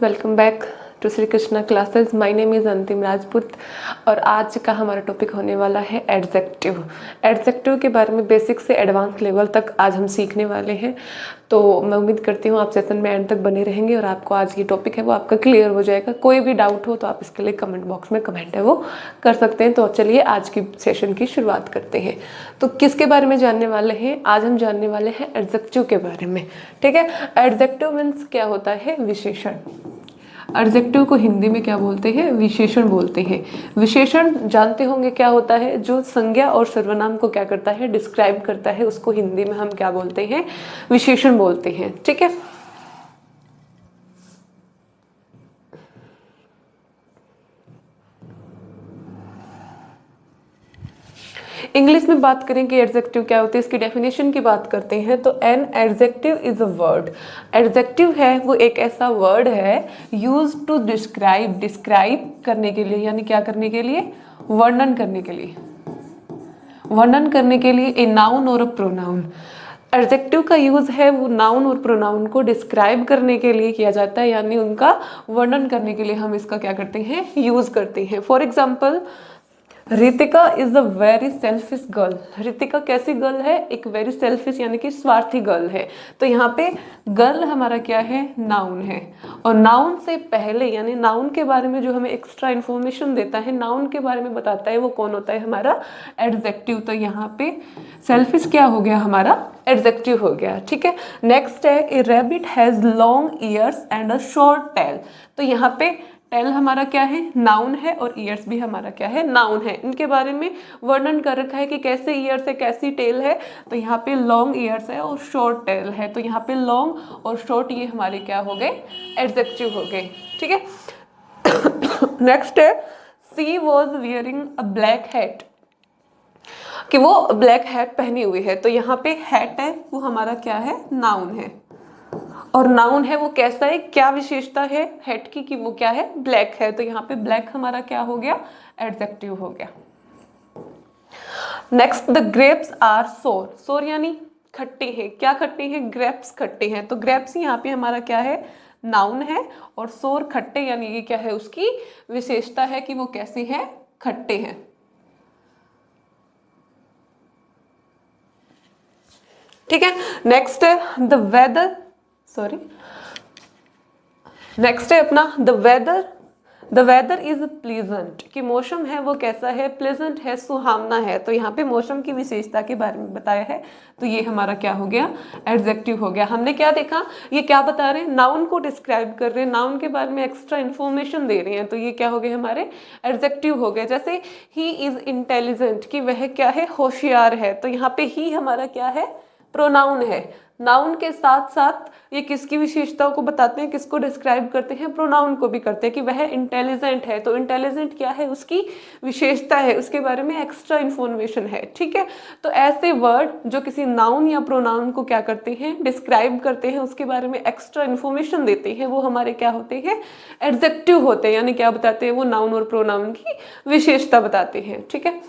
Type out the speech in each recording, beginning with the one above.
Welcome back to Shri Krishna classes. My name is Antim Rajput और आज का हमारा टॉपिक होने वाला है एडजेक्टिव। एडजेक्टिव के बारे में बेसिक से एडवांस लेवल तक आज हम सीखने वाले हैं। तो मैं उम्मीद करती हूँ आप सेशन में एंड तक बने रहेंगे और आपको आज ये टॉपिक है वो आपका क्लियर हो जाएगा। कोई भी डाउट हो तो आप इसके लिए कमेंट बॉक्स में कमेंट है वो कर सकते हैं। तो चलिए आज की सेशन की शुरुआत करते हैं। तो किसके बारे में जानने वाले हैं? आज हम जानने वाले हैं एडजेक्टिव के बारे में। ठीक है, एडजेक्टिव मीन्स क्या होता है? विशेषण। एडजेक्टिव को हिंदी में क्या बोलते हैं? विशेषण बोलते हैं। विशेषण जानते होंगे क्या होता है? जो संज्ञा और सर्वनाम को क्या करता है? डिस्क्राइब करता है, उसको हिंदी में हम क्या बोलते हैं? विशेषण बोलते हैं। ठीक है, इंग्लिश में बात करें कि एडजेक्टिव क्या होती है, इसकी डेफिनेशन की बात करते हैं तो an adjective is a word. Adjective है वो एक ऐसा वर्ड है यूज टू डिस्क्राइब, डिस्क्राइब करने के लिए, यानी क्या करने के लिए? वर्णन करने के लिए। वर्णन करने के लिए ए नाउन और अ प्रोनाउन। एडजेक्टिव का यूज है वो नाउन और प्रोनाउन को डिस्क्राइब करने के लिए किया जाता है, यानी उनका वर्णन करने के लिए हम इसका क्या करते हैं? यूज करते हैं। For example, Ritika is a very selfish girl. Ritika कैसी गर्ल है? एक वेरी सेल्फिश यानी कि स्वार्थी गर्ल है। तो यहाँ पे गर्ल हमारा क्या है? नाउन है। और नाउन से पहले यानी नाउन के बारे में जो हमें एक्स्ट्रा इन्फॉर्मेशन देता है, नाउन के बारे में बताता है, वो कौन होता है? हमारा एडजेक्टिव। तो यहाँ पे सेल्फिश क्या हो गया? हमारा एडजेक्टिव हो गया। ठीक है, नेक्स्ट है a rabbit has long ears and a short tail. तो यहाँ पे टेल हमारा क्या है? नाउन है और ईयर्स भी हमारा क्या है? नाउन है। इनके बारे में वर्णन कर रखा है कि कैसे ईयर्स है, कैसी टेल है। तो यहाँ पे लॉन्ग ईयर्स है और शॉर्ट टेल है। तो यहाँ पे लॉन्ग और शॉर्ट ये हमारे क्या हो गए? एडजेक्टिव हो गए। ठीक है, नेक्स्ट है she was wearing a black hat, कि वो ब्लैक हैट पहनी हुई है। तो यहाँ पे हैट है वो हमारा क्या है? नाउन है। और नाउन है वो कैसा है? क्या विशेषता है हेड की? कि वो क्या है? ब्लैक है। तो यहाँ पे ब्लैक हमारा क्या हो गया? एडजेक्टिव हो गया। नेक्स्ट, द ग्रेप्स आर सोर। सोर यानी खट्टी है। क्या खट्टी है? ग्रेप्स खट्टे हैं। तो ग्रेप्स यहाँ पे हमारा क्या है? नाउन है। और सोर खट्टे यानी ये क्या है? उसकी विशेषता है कि वो कैसे हैं? खट्टे हैं। ठीक है, next the weather, sorry, next है अपना the weather. The weather is pleasant, कि मौसम है वो कैसा है? प्लेजेंट है, सुहावना है। तो यहाँ पे मौसम की विशेषता के बारे में बताया है। तो ये हमारा क्या हो गया? एडजेक्टिव हो गया। हमने क्या देखा? ये क्या बता रहे हैं? नाउन को डिस्क्राइब कर रहे हैं, नाउन के बारे में एक्स्ट्रा इन्फॉर्मेशन दे रहे हैं। तो ये क्या हो गए? हमारे एडजेक्टिव हो गए। जैसे ही इज इंटेलिजेंट, कि वह क्या है? होशियार है। तो यहाँ पे ही हमारा क्या है? प्रोनाउन है। नाउन के साथ साथ ये किसकी विशेषताओं को बताते हैं? किसको डिस्क्राइब करते हैं? प्रोनाउन को भी करते हैं कि वह इंटेलिजेंट है। तो इंटेलिजेंट क्या है? उसकी विशेषता है, उसके बारे में एक्स्ट्रा इन्फॉर्मेशन है। ठीक है, तो ऐसे वर्ड जो किसी नाउन या प्रोनाउन को क्या करते हैं? डिस्क्राइब करते हैं, उसके बारे में एक्स्ट्रा इन्फॉर्मेशन देते हैं, वो हमारे क्या होते हैं? एडजेक्टिव होते हैं। यानी क्या बताते हैं? वो नाउन और प्रोनाउन की विशेषता बताते हैं। ठीक है,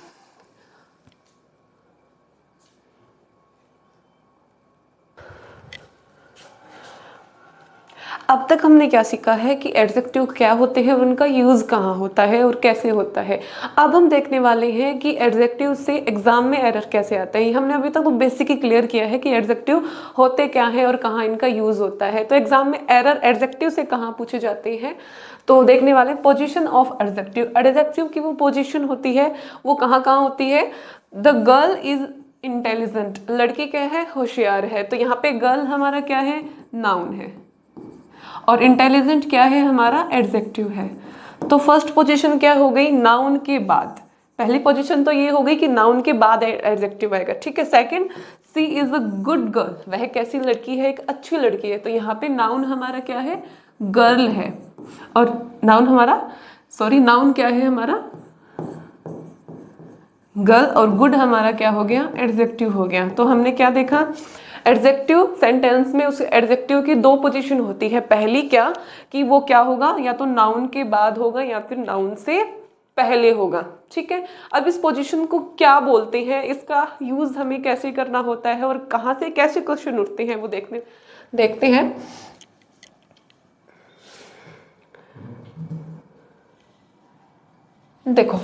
अब तक हमने क्या सीखा है कि एडजेक्टिव क्या होते हैं, उनका यूज कहाँ होता है और कैसे होता है। अब हम देखने वाले हैं कि एडजेक्टिव से एग्जाम में एरर कैसे आता है। हमने अभी तक तो बेसिक ही क्लियर किया है कि एडजेक्टिव होते क्या है और कहाँ इनका यूज होता है। तो एग्जाम में एरर एडजेक्टिव से कहाँ पूछे जाते हैं, तो देखने वाले पोजिशन ऑफ एडजेक्टिव। एडजेक्टिव की वो पोजिशन होती है वो कहाँ कहाँ होती है? द गर्ल इज इंटेलिजेंट, लड़की क्या है? होशियार है। तो यहाँ पे गर्ल हमारा क्या है? नाउन है। और इंटेलिजेंट क्या है? हमारा एडजेक्टिव है। तो फर्स्ट पोजीशन क्या हो गई? नाउन के बाद। पहली पोजीशन तो ये हो गई कि नाउन के बाद एडजेक्टिव आएगा। ठीक है, second, she is a good girl, वह कैसी लड़की है? एक अच्छी लड़की है। तो यहाँ पे नाउन हमारा क्या है? गर्ल है। और नाउन हमारा, सॉरी, नाउन क्या है हमारा? गर्ल। और गुड हमारा क्या हो गया? एडजेक्टिव हो गया। तो हमने क्या देखा? एडजेक्टिव सेंटेंस में उस एडजेक्टिव की दो पोजीशन होती है। पहली क्या, कि वो क्या होगा? या तो नाउन के बाद होगा या फिर नाउन से पहले होगा। ठीक है, अब इस पोजीशन को क्या बोलते हैं, इसका यूज हमें कैसे करना होता है और कहाँ से कैसे क्वेश्चन उठते हैं वो देखते हैं। देखो,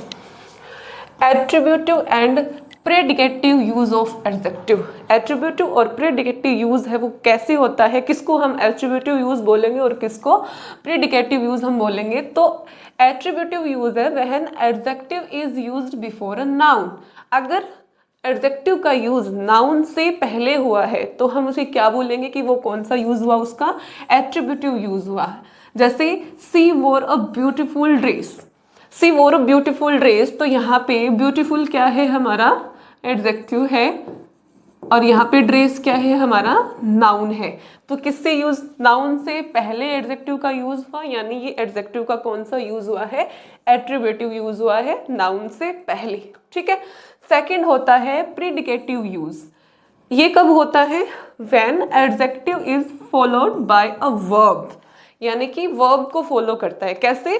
attributive and predicative use of adjective. Attributive और प्रेडिकेटिव यूज है वो कैसे होता है, किसको हम एट्रीब्यूटिव यूज बोलेंगे और किसको प्रेडिकेटिव यूज हम बोलेंगे। तो एट्रीब्यूटिव यूज है when adjective is used before a noun. अगर एडजेक्टिव का यूज नाउन से पहले हुआ है तो हम उसे क्या बोलेंगे कि वो कौन सा यूज हुआ, उसका एट्रीब्यूटिव यूज हुआ है। जैसे सी वोर अ ब्यूटीफुल ड्रेस, सी वोर अ ब्यूटीफुल ड्रेस, तो यहाँ पे ब्यूटीफुल क्या है, हमारा एडजेक्टिव है, और यहाँ पे ड्रेस क्या है, हमारा नाउन है। तो किससे यूज, नाउन से पहले एडजेक्टिव का यूज हुआ, यानी ये एडजेक्टिव का कौन सा यूज हुआ है, एट्रीब्यूटिव यूज हुआ है नाउन से पहले। ठीक है। सेकंड होता है प्रीडिकेटिव यूज। ये कब होता है, when adjective is followed by a verb, यानी कि वर्ब को फॉलो करता है। कैसे,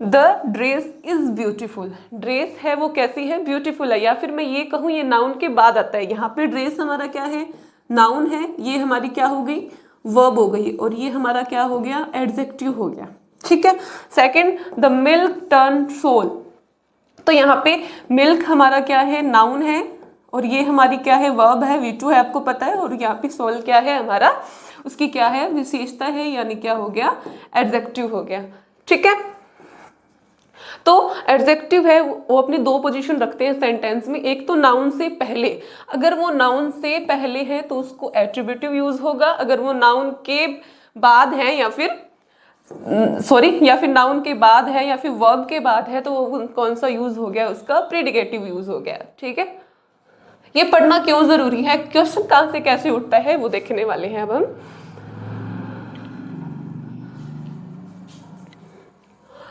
the dress is beautiful, dress है वो कैसी है, ब्यूटीफुल है। या फिर मैं ये कहूँ ये नाउन के बाद आता है, यहाँ पे ड्रेस हमारा क्या है, नाउन है, ये हमारी क्या हो गई, वर्ब हो गई, और ये हमारा क्या हो गया, एडजेक्टिव हो गया। ठीक है। Second, the milk turn sour, तो यहाँ पे मिल्क हमारा क्या है, नाउन है, और ये हमारी क्या है, वर्ब है, V2 है, आपको पता है, और यहाँ पे सोल क्या है हमारा, उसकी क्या है, विशेषता है, यानी क्या हो गया, एडजेक्टिव हो गया। ठीक है। तो एडजेक्टिव है वो अपनी दो पोजीशन रखते हैं सेंटेंस में, एक तो नाउन से पहले, अगर वो नाउन से पहले है तो उसको एट्रीब्यूटिव यूज होगा, अगर वो नाउन के बाद है या फिर या फिर नाउन के बाद है या फिर वर्ब के बाद है तो वो कौन सा यूज हो गया, उसका प्रीडिकेटिव यूज हो गया। ठीक है। ये पढ़ना क्यों जरूरी है, क्वेश्चन कहां से कैसे उठता है वो देखने वाले हैं अब हम।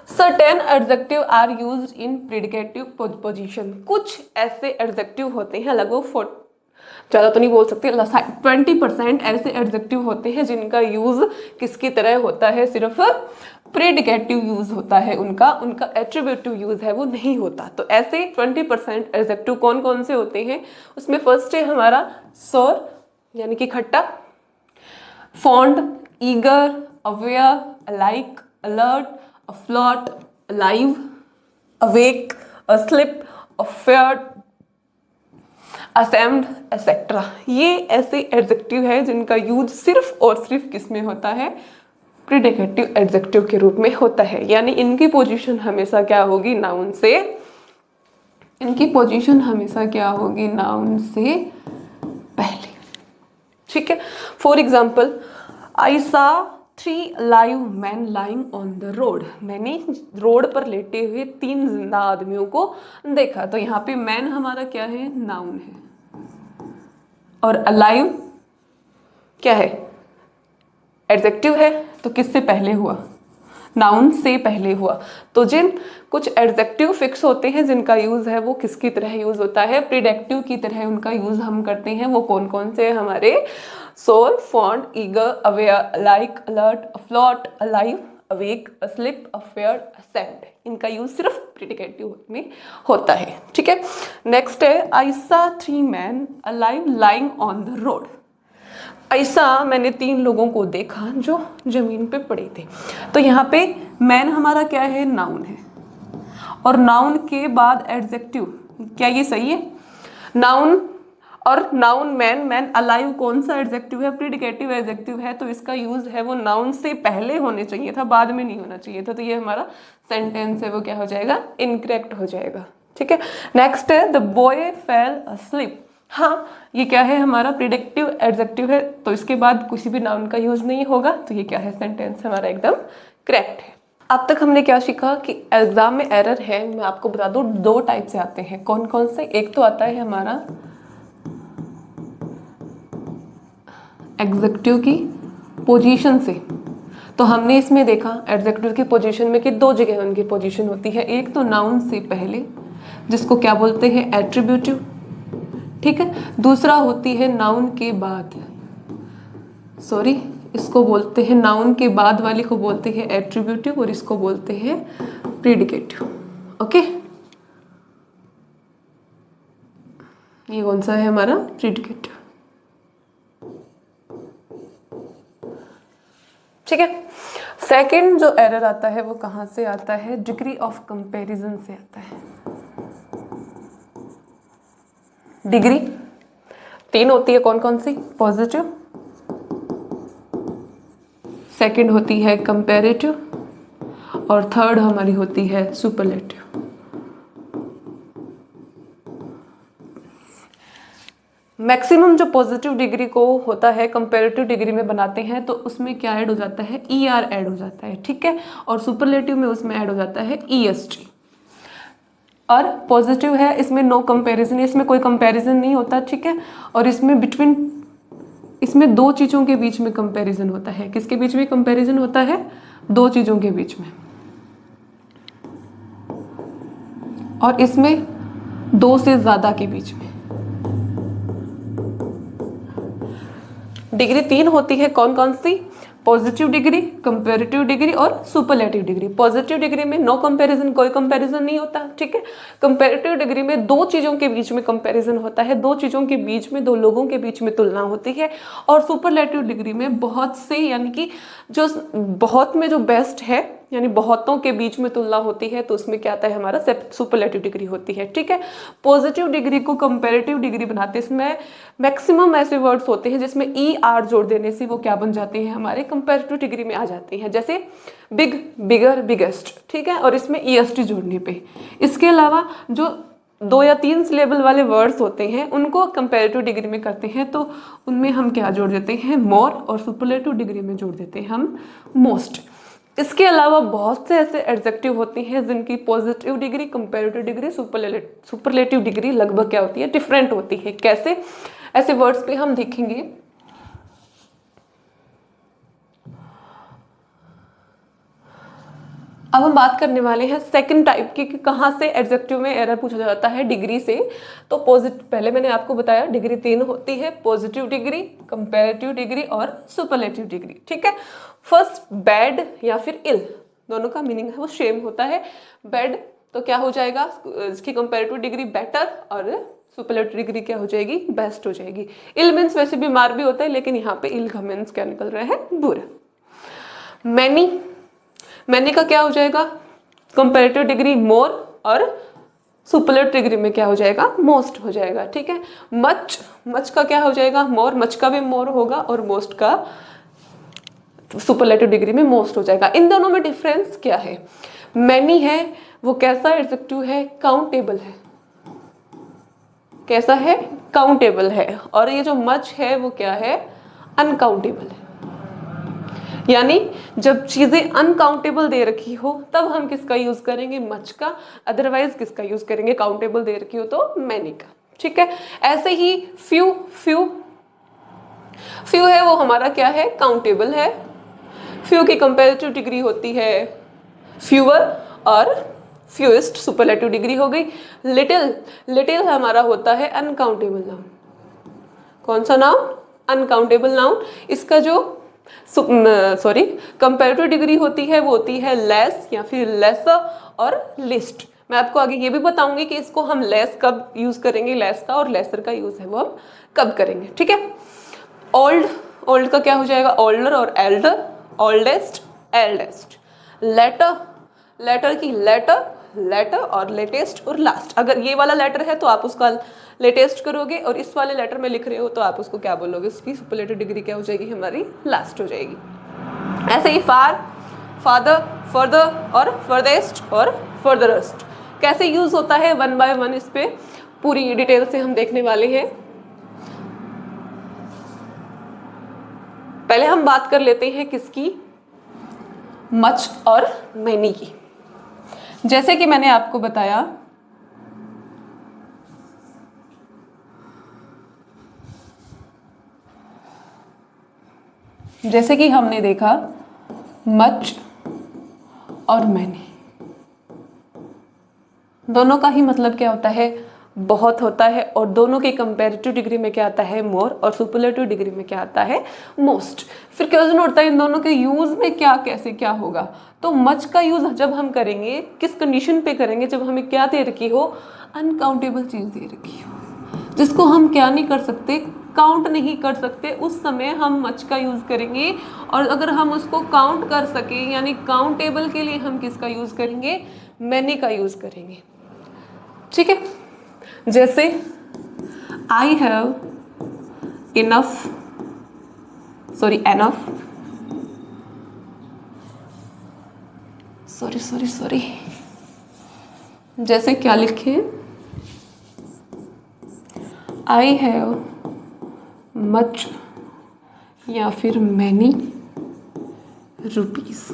Certain adjective are used in predicative position. कुछ ऐसे एडजेक्टिव होते हैं, लगभग ज़्यादा तो नहीं बोल सकते, 20% ऐसे एडजेक्टिव होते हैं जिनका यूज किसकी तरह होता है, सिर्फ प्रीडिकेटिव यूज होता है, उनका एट्रीब्यूटिव यूज है वो नहीं होता। तो ऐसे 20% एडजेक्टिव कौन कौन से होते हैं, उसमें फर्स्ट है हमारा सोर, यानी कि खट्टा, fond, eager, aware, alike, alert, afloat, alive, awake, asleep, affair, ashamed, etc. ये ऐसे एडजेक्टिव है जिनका यूज सिर्फ और सिर्फ किस में होता है, प्रीडिकेटिव एडजेक्टिव के रूप में होता है, यानी इनकी पोजीशन हमेशा क्या होगी, नाउन से, इनकी पोजीशन हमेशा क्या होगी, नाउन से पहले। ठीक है। फॉर एग्जाम्पल, आई सा 3 live man lying on the road, मैंने रोड पर लेटे हुए 3 जिंदा आदमियों को देखा। तो यहाँ पे मैन हमारा क्या है, नाउन है, और अलाइव क्या है, एडजेक्टिव है, तो किससे पहले हुआ, नाउन से पहले हुआ। तो जिन कुछ एडजेक्टिव फिक्स होते हैं जिनका यूज है वो किसकी तरह यूज होता है, प्रीडिकेटिव की तरह उनका यूज हम करते हैं। वो कौन कौन से हमारे, sole, fond, eager, aware, like, alert, afloat, alive, awake, asleep, afraid, ashamed, इनका यूज सिर्फ प्रीडिकेटिव में होता है। ठीक है। नेक्स्ट है, आई सा 3 man alive lying on the road. ऐसा मैंने 3 लोगों को देखा जो जमीन पे पड़े थे। तो यहाँ पे मैन हमारा क्या है, नाउन है, और नाउन के बाद एडजेक्टिव, क्या ये सही है, नाउन और नाउन मैन, मैन अलाइव कौन सा एडजेक्टिव है, प्रीडिकेटिव एडजेक्टिव है, तो इसका यूज है वो नाउन से पहले होने चाहिए था, बाद में नहीं होना चाहिए था। तो ये हमारा सेंटेंस है वो क्या हो जाएगा, इनकरेक्ट हो जाएगा। ठीक है। नेक्स्ट है, द बॉय फेल अस्लीप। हाँ, ये क्या है, हमारा प्रीडिकेटिव एडजेक्टिव है, तो इसके बाद किसी भी नाउन का यूज नहीं होगा, तो ये क्या है, सेंटेंस हमारा एकदम करेक्ट है। अब तक हमने क्या सीखा कि एग्जाम में एरर है, मैं आपको बता दूं 2 टाइप से आते हैं। कौन कौन से, एक तो आता है हमारा एडजेक्टिव की पोजीशन से। तो हमने इसमें देखा एडजेक्टिव की पोजीशन में कि 2 जगह उनकी पोजीशन होती है, एक तो नाउन से पहले जिसको क्या बोलते हैं, एट्रीब्यूटिव। ठीक है। दूसरा होती है नाउन के बाद, इसको बोलते हैं, नाउन के बाद वाली को बोलते हैं एट्रीब्यूटिव, और इसको बोलते हैं प्रीडिकेटिव। ओके, ये कौन सा है हमारा, प्रीडिकेटिव। ठीक है। सेकंड जो एरर आता है वो कहाँ से आता है? डिग्री ऑफ कंपैरिजन से आता है। डिग्री 3 होती है, कौन कौन सी? पॉजिटिव, सेकंड होती है कंपैरेटिव, और थर्ड हमारी होती है सुपरलेटिव। मैक्सिमम जो पॉजिटिव डिग्री को होता है कंपैरेटिव डिग्री में बनाते हैं तो उसमें क्या ऐड हो जाता है? ER ऐड हो जाता है, ठीक है। और सुपरलेटिव में उसमें ऐड हो जाता है EST। और पॉजिटिव है, इसमें नो कंपैरिजन, इसमें कोई कंपैरिजन नहीं होता, ठीक है। और इसमें इसमें दो चीज़ों के बीच में कंपैरिजन होता है। किसके बीच में कंपैरिजन होता है? दो चीज़ों के बीच में। और इसमें 2 से ज़्यादा के बीच में। डिग्री 3 होती है, कौन कौन सी? पॉजिटिव डिग्री, कंपैरेटिव डिग्री और सुपरलेटिव डिग्री। पॉजिटिव डिग्री में नो कंपैरिजन, कोई कंपैरिजन नहीं होता, ठीक है। कंपैरेटिव डिग्री में 2 चीज़ों के बीच में कंपैरिजन होता है, 2 चीज़ों के बीच में, 2 लोगों के बीच में तुलना होती है। और सुपरलेटिव डिग्री में बहुत से, यानी कि जो बहुत में जो बेस्ट है, यानी बहुतों के बीच में तुलना होती है, तो उसमें क्या आता है? हमारा सुपरलेटिव डिग्री होती है, ठीक है। पॉजिटिव डिग्री को कंपैरेटिव डिग्री बनाते इसमें मैक्सिमम ऐसे वर्ड्स होते हैं जिसमें ER जोड़ देने से वो क्या बन जाते हैं? हमारे कंपैरेटिव डिग्री में आ जाते हैं, जैसे बिग, बिगर, बिगेस्ट, ठीक है। और इसमें EST जोड़ने पे। इसके अलावा जो 2 या 3 सिलेबल वाले वर्ड्स होते हैं उनको कंपैरेटिव डिग्री में करते हैं तो उनमें हम क्या जोड़ देते हैं? मोर। और सुपरलेटिव डिग्री में जोड़ देते हैं हम मोस्ट। इसके अलावा बहुत से ऐसे एडजेक्टिव होते हैं जिनकी positive degree, comparative degree, superlative degree लगभग क्या होती है? डिफरेंट होती है। कैसे? ऐसे वर्ड्स पे हम देखेंगे। अब हम बात करने वाले हैं सेकंड टाइप की कि कहाँ से एडजेक्टिव में एरर पूछा जाता है? डिग्री से। तो पहले मैंने आपको बताया डिग्री 3 होती है, पॉजिटिव डिग्री, कंपैरेटिव डिग्री और सुपरलेटिव डिग्री, ठीक है। फर्स्ट बैड या फिर इल, दोनों का मीनिंग है वो सेम होता है। बैड तो क्या हो जाएगा? इसकी कंपैरेटिव डिग्री बेटर और सुपरलेटिव डिग्री क्या हो जाएगी? बेस्ट हो जाएगी। इल मीन्स वैसे बीमार भी होता है, लेकिन यहाँ पे इल का मीन्स क्या निकल रहा है? बुरा। मैनी का क्या हो जाएगा? कंपैरेटिव डिग्री मोर और सुपरलेटिव डिग्री में क्या हो जाएगा? मोस्ट हो जाएगा, ठीक है। मच का क्या हो जाएगा? मोर। मच का भी मोर होगा और मोस्ट का सुपरलेटिव डिग्री में मोस्ट हो जाएगा। इन दोनों में डिफरेंस क्या है? मैनी है वो कैसा एडजेक्टिव है? काउंटेबल है। कैसा है? काउंटेबल है। और ये जो मच है वो क्या है? अनकाउंटेबल है। यानी जब चीजें अनकाउंटेबल दे रखी हो तब हम किसका यूज करेंगे? मच का। अदरवाइज किसका यूज करेंगे? काउंटेबल दे रखी हो तो मैनी का, ठीक है। ऐसे ही फ्यू है वो हमारा क्या है? काउंटेबल है। फ्यू की कंपैरेटिव डिग्री होती है फ्यूअर और फ्यूएस्ट, सुपरलेटिव डिग्री हो गई। लिटिल हमारा होता है अनकाउंटेबल नाउन। कौन सा नाउन? Uncountable noun. इसका जो कंपैरेटिव डिग्री होती है वो होती है लेस या फिर लेसर और लिस्ट। मैं आपको आगे ये भी बताऊंगी कि इसको हम लेस कब यूज करेंगे, लेस का, और लेसर का यूज है वो हम कब करेंगे, ठीक है। ओल्ड का क्या हो जाएगा? ओल्डर और एल्डर। Oldest, eldest. लेटर की लेटर और लेटेस्ट और लास्ट। अगर ये वाला लेटर है तो आप उसका लेटेस्ट करोगे, और इस वाले लेटर में लिख रहे हो तो आप उसको क्या बोलोगे? उसकी सुपरलेटिव डिग्री क्या हो जाएगी? हमारी लास्ट हो जाएगी। ऐसे ही फादर, फर्दर और फर्देस्ट और फर्दरेस्ट कैसे यूज होता है? 1 by 1 इस पे पूरी डिटेल से हम देखने वाले हैं। पहले हम बात कर लेते हैं किसकी? मच और मैनी की। जैसे कि मैंने आपको बताया जैसे कि हमने देखा मच और मैनी, दोनों का ही मतलब क्या होता है? बहुत होता है। और दोनों की कंपैरेटिव डिग्री में क्या आता है? मोर। और सुपरलेटिव डिग्री में क्या आता है? मोस्ट। फिर क्वेश्चन उठता है इन दोनों के यूज में क्या, कैसे क्या होगा? तो मच का यूज जब हम करेंगे किस कंडीशन पे करेंगे? जब हमें क्या दे रखी हो? अनकाउंटेबल चीज दे रखी हो। जिसको हम क्या नहीं कर सकते, काउंट नहीं कर सकते, उस समय हम मच का यूज़ करेंगे। और अगर हम उसको काउंट कर सकें यानी काउंटेबल के लिए हम किसका यूज़ करेंगे, मैनी का यूज़ करेंगे। ठीक है, जैसे I have enough, sorry enough, sorry, जैसे क्या लिखे, आई हैव मच या फिर मैनी रुपीज़।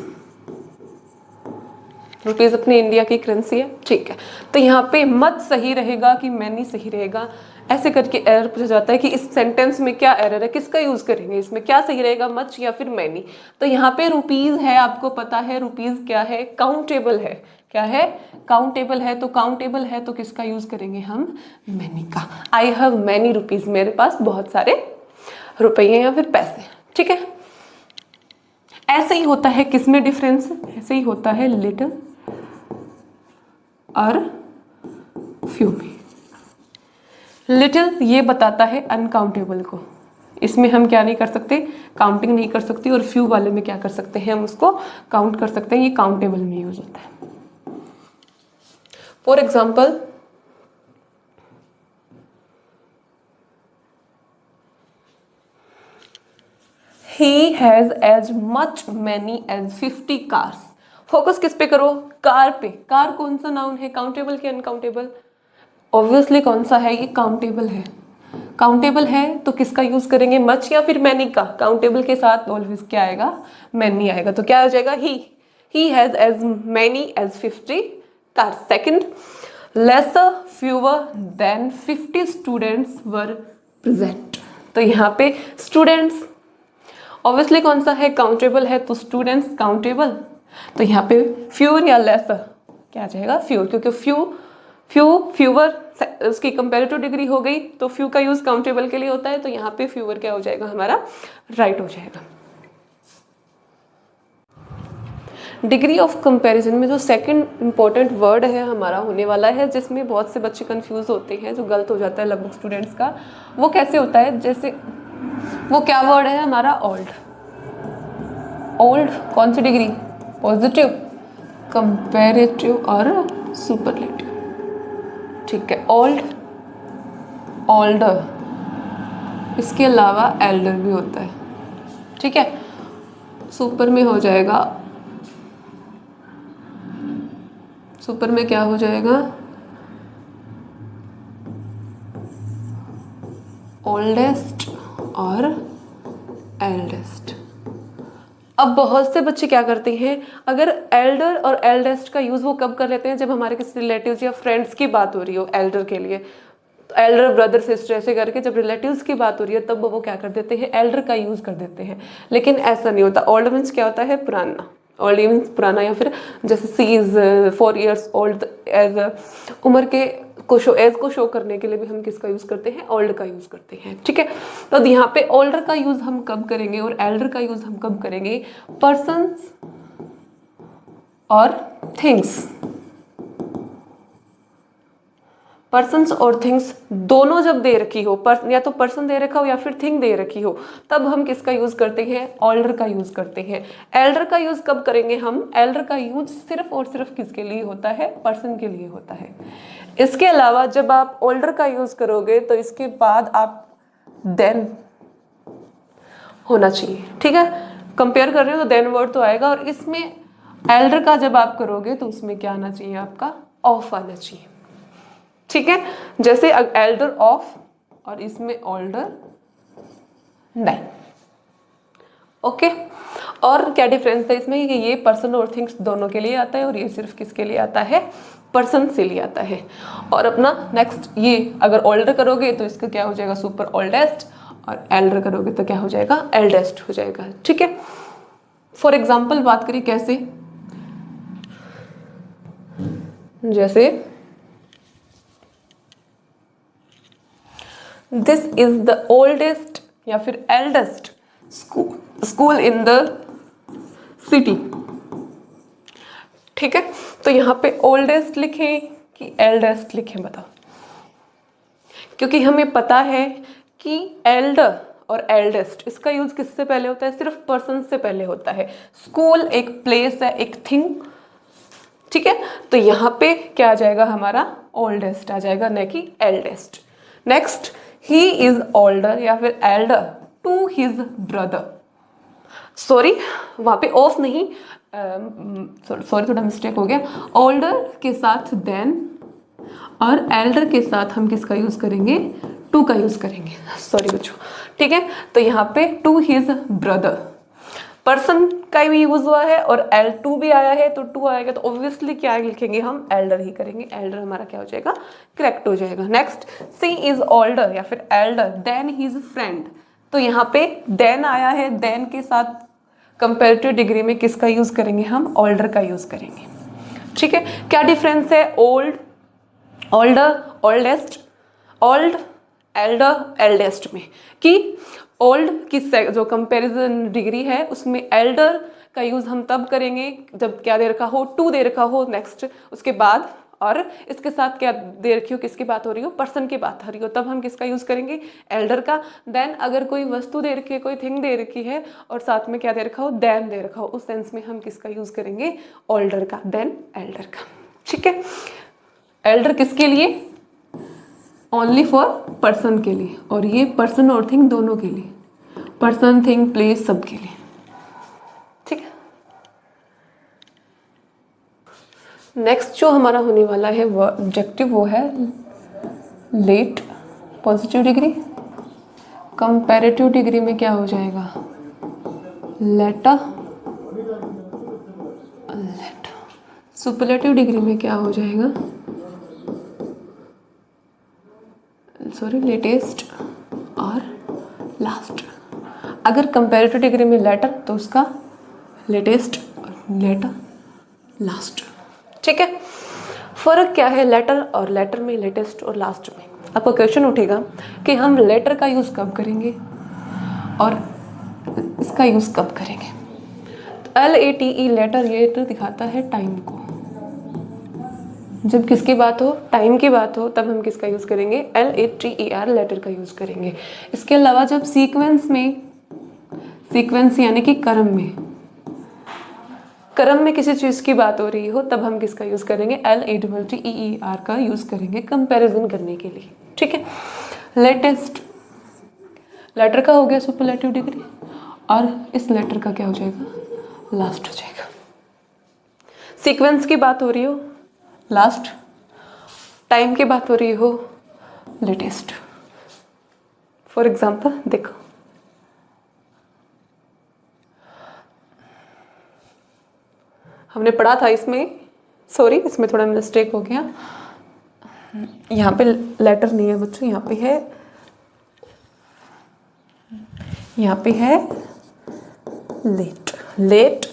रुपीज़ अपनी इंडिया की करेंसी है, ठीक है। तो यहाँ पे मच सही रहेगा कि मैनी सही रहेगा, ऐसे करके एरर पूछा जाता है कि इस सेंटेंस में क्या एरर है, किसका यूज़ करेंगे, इसमें क्या सही रहेगा, मच या फिर मैनी। तो यहाँ पे रुपीज़ है, आपको पता है रुपीज़ क्या है, काउंटेबल है। क्या है, काउंटेबल है। तो काउंटेबल है तो किसका यूज़ करेंगे हम, मैनी का। आई हैव मैनी रुपीज़, मेरे पास बहुत सारे रुपये या फिर पैसे। ठीक है, ऐसे ही होता है, किसमें डिफरेंस, ऐसे ही होता है लिटिल और फ्यू में। लिटिल ये बताता है अनकाउंटेबल को, इसमें हम क्या नहीं कर सकते, काउंटिंग नहीं कर सकते। और फ्यू वाले में क्या कर सकते हैं, हम उसको काउंट कर सकते हैं, ये काउंटेबल में यूज होता है। For example, he has as much many as 50 cars। Focus किस पे करो, कार पे। कार कौन सा नाउन है, काउंटेबल कि अनकाउंटेबल, ऑब्वियसली कौन सा है, ये काउंटेबल है। काउंटेबल है तो किसका यूज करेंगे, मच या फिर मैनी का। काउंटेबल के साथ ऑलवेज क्या आएगा, मैनी आएगा। तो क्या हो जाएगा, he has as many as 50 cars. Second, lesser fewer than 50 students were present. तो यहाँ पे स्टूडेंट्स ऑब्वियसली कौन सा है, काउंटेबल है, तो स्टूडेंट्स काउंटेबल। तो यहाँ पे फ्यूअर या लेसर क्या आ जाएगा, फ्यूअर, क्योंकि फ्यूअर उसकी कंपैरेटिव डिग्री हो गई, तो फ्यू का यूज काउंटेबल के लिए होता है। तो यहाँ पे फ्यूअर क्या हो जाएगा, हमारा राइट हो जाएगा। डिग्री ऑफ कंपैरिजन में जो सेकंड इंपॉर्टेंट वर्ड है हमारा होने वाला है, जिसमें बहुत से बच्चे कंफ्यूज होते हैं, जो गलत हो जाता है लगभग स्टूडेंट्स का, वो कैसे होता है, जैसे वो क्या वर्ड है हमारा, ओल्ड। ओल्ड कौन सी डिग्री, पॉजिटिव, कंपैरेटिव और सुपरलेटिव। ठीक है, ओल्ड, ओल्डर, इसके अलावा एल्डर भी होता है। ठीक है, सुपर में हो जाएगा, सुपर में क्या हो जाएगा, ओल्डेस्ट और एल्डेस्ट। अब बहुत से बच्चे क्या करते हैं, अगर एल्डर और एल्डेस्ट का यूज वो कब कर लेते हैं, जब हमारे किसी रिलेटिव्स या फ्रेंड्स की बात हो रही हो एल्डर के लिए, तो एल्डर ब्रदर सिस्टर ऐसे करके जब रिलेटिव्स की बात हो रही है तब वो क्या कर देते हैं, एल्डर का यूज कर देते हैं। लेकिन ऐसा नहीं होता। ओल्ड मीन्स क्या होता है, पुराना। ओल्ड मीन्स पुराना, या फिर जैसे सी इज 4 years ओल्ड, एज उम्र के को शो, एज को शो करने के लिए भी हम किसका यूज करते हैं, ओल्ड का यूज करते हैं। ठीक है, तो यहाँ पे ओल्डर का यूज हम कब करेंगे और एल्डर का यूज हम कब करेंगे, पर्सन्स और थिंग्स। पर्सन्स और थिंग्स दोनों जब दे रखी हो, या तो पर्सन दे रखा हो या फिर थिंग दे रखी हो, तब हम किसका यूज करते हैं, ओल्डर का यूज करते हैं। एल्डर का यूज कब करेंगे हम, एल्डर का यूज सिर्फ और सिर्फ किसके लिए होता है, पर्सन के लिए होता है। इसके अलावा जब आप ओल्डर का यूज करोगे तो इसके बाद आप देन होना चाहिए। ठीक है, कंपेयर कर रहे हो तो देन वर्ड तो आएगा, और इसमें एल्डर का जब आप करोगे तो उसमें क्या आना चाहिए, आपका ऑफ आना चाहिए। ठीक है, जैसे एल्डर ऑफ और इसमें ओल्डर देन। ओके, और क्या डिफरेंस है इसमें कि ये पर्सन और थिंग्स दोनों के लिए आता है और ये सिर्फ किसके लिए आता है, पर्सन से लिए आता है। और अपना नेक्स्ट, ये अगर ओल्डर करोगे तो इसका क्या हो जाएगा, सुपर ओल्डेस्ट, और एल्डर करोगे तो क्या हो जाएगा, एल्डेस्ट हो जाएगा। ठीक है, फॉर एग्जाम्पल बात करें कैसे, जैसे दिस इज द ओल्डेस्ट या फिर eldest school in the city. ठीक है, तो यहाँ पे ओल्डेस्ट लिखें कि एल्डेस्ट लिखें, बताओ क्योंकि हमें पता है कि एल्डर और एल्डेस्ट इसका यूज किससे पहले होता है, सिर्फ पर्सन से पहले होता है। स्कूल एक प्लेस है, एक थिंग, ठीक है। तो यहाँ पे क्या आ जाएगा हमारा, ओल्डेस्ट आ जाएगा, न कि eldest. Next, he is older या फिर elder to his brother. Sorry, वहां पे ऑफ नहीं, सॉरी थोड़ा मिस्टेक हो गया। ओल्डर के साथ देन और एल्डर के साथ हम किसका यूज करेंगे, टू का यूज करेंगे, सॉरी बच्चों, ठीक है। तो यहाँ पे टू हिज ब्रदर, पर्सन का भी यूज हुआ है और एल टू भी आया है, तो टू आएगा तो ऑब्वियसली क्या लिखेंगे हम, एल्डर ही करेंगे। एल्डर हमारा क्या हो जाएगा, करेक्ट हो जाएगा। नेक्स्ट, सी इज ओल्डर या फिर एल्डर देन हिज फ्रेंड। तो यहाँ पे देन आया है, देन के साथ कंपेरेटिव डिग्री में किसका यूज करेंगे हम, ओल्डर का यूज करेंगे, ठीक है। क्या डिफरेंस है, old, older, oldest, old, Elder, eldest में, कि ओल्ड की जो कंपैरिजन डिग्री है उसमें एल्डर का यूज हम तब करेंगे जब क्या दे रखा हो, टू दे रखा हो, नेक्स्ट उसके बाद, और इसके साथ क्या दे रखी हो, किसकी बात हो रही हो, पर्सन की बात हो रही हो, तब हम किसका यूज करेंगे, एल्डर का। देन अगर कोई वस्तु दे रखी है, कोई थिंग दे रखी है और साथ में क्या दे रखा हो, देन दे रखा हो, उस सेंस में हम किसका यूज करेंगे, ओल्डर का, देन एल्डर का, ठीक है। एल्डर किसके लिए, ओनली फॉर पर्सन के लिए, और ये पर्सन और थिंग दोनों के लिए, पर्सन, थिंग, प्लेस, सब के लिए, ठीक है। नेक्स्ट जो हमारा होने वाला है वो ऑब्जेक्टिव, वो है late, positive degree. Comparative degree में क्या हो जाएगा, लेटर, लेटर। सुपरलेटिव डिग्री में क्या हो जाएगा, सॉरी, लेटेस्ट और लास्ट। अगर कंपैरेटिव डिग्री में लेटर तो उसका लेटेस्ट, लेटर, लास्ट, ठीक है। फर्क क्या है लेटर और लेटर में, लेटेस्ट और लास्ट में। आपका क्वेश्चन उठेगा कि हम लेटर का यूज कब करेंगे और इसका यूज कब करेंगे। तो LATE लेटर, ये तो दिखाता है टाइम को। जब किसकी बात हो, टाइम की बात हो, तब हम किसका यूज करेंगे, LATER लेटर का यूज करेंगे। इसके अलावा जब सीक्वेंस में, सीक्वेंस यानी कि क्रम में किसी चीज की बात हो रही हो, तब हम किसका यूज करेंगे, LATTER का यूज करेंगे कंपैरिजन करने के लिए, ठीक है। लेटेस्ट लेटर का हो गया सुपरलेटिव डिग्री, और इस लेटर का क्या हो जाएगा, लास्ट हो जाएगा। सीक्वेंस की बात हो रही हो, लास्ट, टाइम की बात हो रही हो, लेटेस्ट। फॉर एग्जाम्पल देखो, हमने पढ़ा था इसमें, सॉरी इसमें थोड़ा मिस्टेक हो गया, यहाँ पे लेटर नहीं है बच्चों, यहाँ पे है, यहाँ पे है late, late,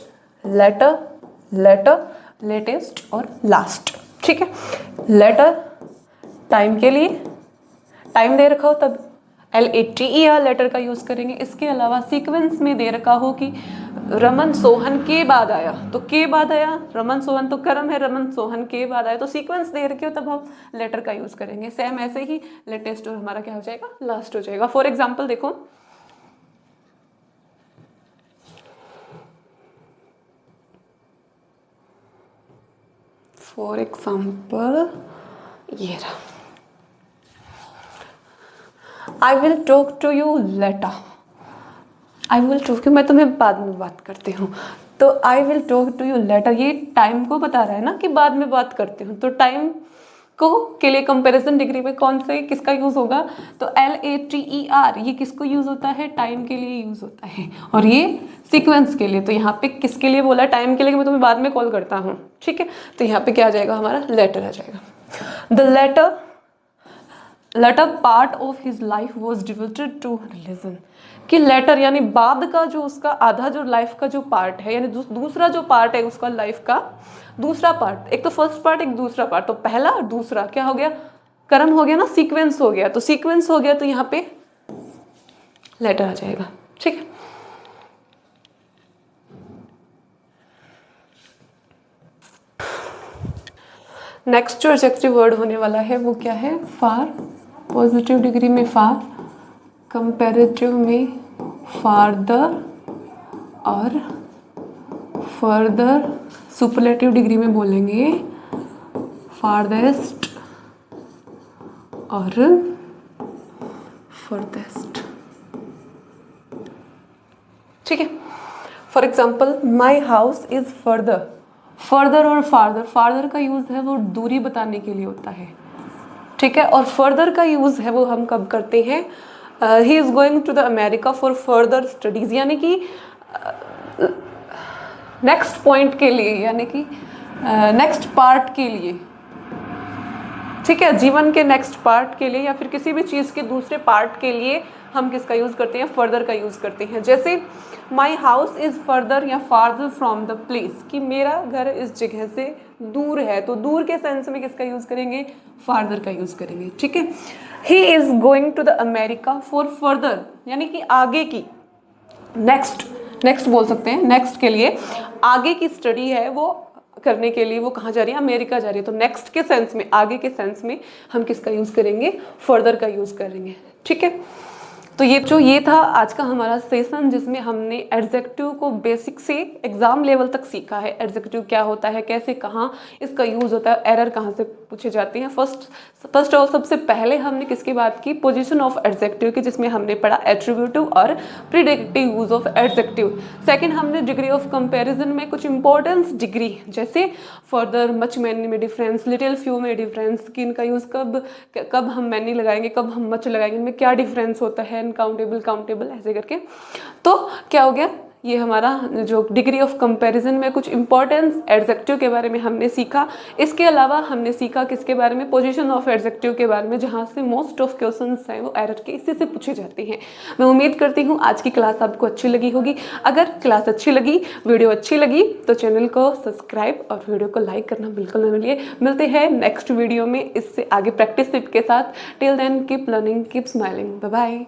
later, latter, latest और लास्ट, ठीक है। लेटर टाइम के लिए, टाइम दे रखा हो तब LATER लेटर का यूज करेंगे। इसके अलावा सीक्वेंस में दे रखा हो कि रमन सोहन के बाद आया, तो के बाद आया, रमन सोहन तो क्रम है, रमन सोहन के बाद आया, तो सीक्वेंस दे रखे हो तब हम लेटर का यूज करेंगे। सेम ऐसे ही लेटेस्ट और हमारा क्या हो जाएगा, लास्ट हो जाएगा। फॉर एग्जाम्पल देखो, फॉर एग्जाम्पल ये रहा, I will talk to you later, I will talk, मैं तुम्हें बाद में बात करती हूँ, तो I will talk to you later, ये टाइम को बता रहा है ना कि बाद में बात करती हूँ। तो टाइम को के लिए कंपैरिजन डिग्री में कौन से किसका यूज होगा, तो LATER, ये किसको यूज होता है, टाइम के लिए यूज होता है, और ये सीक्वेंस के लिए। तो यहाँ पे किसके लिए बोला, टाइम के लिए, मैं तुम्हें बाद में कॉल करता हूँ, ठीक है। तो यहाँ पे क्या आ जाएगा हमारा, लेटर आ जाएगा। The latter part of his life was devoted to religion, कि लेटर यानी बाद का जो उसका आधा जो लाइफ का जो पार्ट है, यानी दूसरा जो पार्ट है उसका लाइफ का दूसरा पार्ट, एक तो फर्स्ट पार्ट एक दूसरा पार्ट, तो पहला और दूसरा क्या हो गया, क्रम हो गया ना, सीक्वेंस हो गया, तो सीक्वेंस हो गया तो यहाँ पे लेटर आ जाएगा, ठीक है। नेक्स्ट जो एडजेक्टिव वर्ड होने वाला है वो क्या है, फार पॉजिटिव डिग्री में फार, कंपैरेटिव में फारदर और फर्दर, सुपरलेटिव डिग्री में बोलेंगे फारदेस्ट और फर्देस्ट। ठीक है। For example my house is further, further और फारदर, फारदर का यूज है वो दूरी बताने के लिए होता है, ठीक है, और फर्दर का यूज है वो हम कब करते हैं, he is going to the America for further studies, यानी कि नेक्स्ट पॉइंट के लिए, यानी कि नेक्स्ट पार्ट के लिए, ठीक है, जीवन के नेक्स्ट पार्ट के लिए या फिर किसी भी चीज़ के दूसरे पार्ट के लिए हम किसका यूज़ करते हैं, फर्दर का यूज़ करते हैं। जैसे माई हाउस इज़ फर्दर या फार्दर फ्रॉम द प्लेस, कि मेरा घर इस जगह से दूर है, तो दूर के सेंस में किसका यूज़ करेंगे, फार्दर का यूज़ करेंगे। ठीक है। He is going to the America for further, यानी कि आगे की, नेक्स्ट बोल सकते हैं, नेक्स्ट के लिए आगे की स्टडी है वो करने के लिए वो कहाँ जा रही है, अमेरिका जा रही है। तो नेक्स्ट के सेंस में, आगे के सेंस में हम किसका यूज़ करेंगे, फर्दर का यूज़ करेंगे। ठीक है। तो ये था आज का हमारा सेशन, जिसमें हमने एडजेक्टिव को बेसिक से एग्जाम लेवल तक सीखा है। एडजेक्टिव क्या होता है, कैसे, कहाँ इसका यूज़ होता है, एरर कहाँ से पूछे जाते हैं। फर्स्ट और सबसे पहले हमने किसकी बात की, पोजीशन ऑफ एडजेक्टिव की, जिसमें हमने पढ़ा एट्रीब्यूटिव और predictive use of adjective. Second हमने डिग्री ऑफ कंपैरिजन में कुछ इंपॉर्टेंस डिग्री, जैसे फर्दर, मच, मैनी में डिफरेंस, लिटिल, फ्यू में डिफरेंस, कि इनका यूज़ कब हम मैनी लगाएंगे, कब हम मच लगाएंगे, इनमें क्या डिफरेंस होता है, काउंटेबल, काउंटेबल, ऐसे करके। तो क्या हो गया, ये हमारा जो डिग्री ऑफ कंपैरिजन में कुछ इंपॉर्टेंस एडजेक्टिव के बारे में हमने सीखा। इसके अलावा हमने सीखा किसके बारे में, पोजीशन ऑफ एडजेक्टिव के बारे में, जहाँ से मोस्ट ऑफ क्वेश्चंस हैं वो एरर के इसी से पूछे जाते हैं। मैं उम्मीद करती हूँ आज की क्लास आपको अच्छी लगी होगी। अगर क्लास अच्छी लगी, वीडियो अच्छी लगी, तो चैनल को सब्सक्राइब और वीडियो को लाइक करना बिल्कुल न भूलिए। मिलते हैं नेक्स्ट वीडियो में इससे आगे प्रैक्टिस टिप के साथ। Till then keep learning, keep smiling, bye bye.